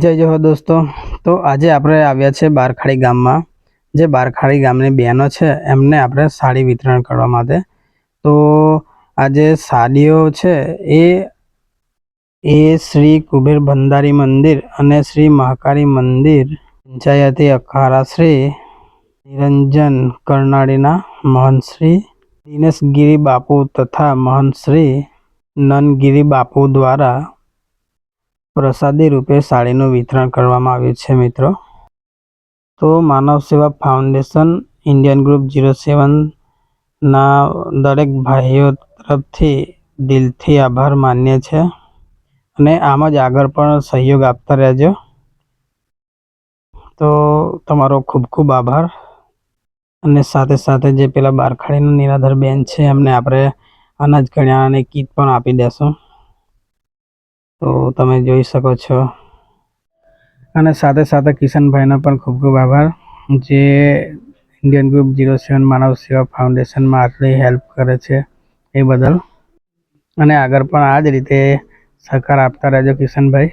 જય જોહર દોસ્તો. તો આજે આપણે આવ્યા છે બારખાડી ગામમાં. જે બારખાડી ગામની બહેનો છે એમને આપણે સાડી વિતરણ કરવા માટે. તો આજે સાડીઓ છે એ શ્રી કુબેર ભંડારી મંદિર અને શ્રી મહાકાળી મંદિર પંચાયતી અખાડા શ્રી નિરંજન કરનાળીના મહંત શ્રી દિનેશગીરી બાપુ તથા મહંત શ્રી નનગીરી બાપુ દ્વારા પ્રસાદી રૂપે સાડીનું વિતરણ કરવામાં આવ્યું છે મિત્રો. તો માનવ સેવા ફાઉન્ડેશન ઇન્ડિયન ગ્રુપ 07ના દરેક ભાઈઓ તરફથી દિલથી આભાર માન્ય છે અને આમ જ આગળ પણ સહયોગ આપતા રહેજો. તો તમારો ખૂબ ખૂબ આભાર. અને સાથે સાથે જે પેલા બારખાડીના નિરાધાર બેન છે એમને આપણે અનાજ કરિયાણાની કીટ પણ આપી દેશું. તો તમે જોઈ શકો છો. અને સાથે સાથે કિશનભાઈનો પણ ખૂબ ખૂબ આભાર, જે ઇન્ડિયન ગ્રુપ 07 માનવ સેવા ફાઉન્ડેશનમાં આટલી હેલ્પ કરે છે એ બદલ. અને આગળ પણ આ જ રીતે સહકાર આપતા રહેજો કિશનભાઈ.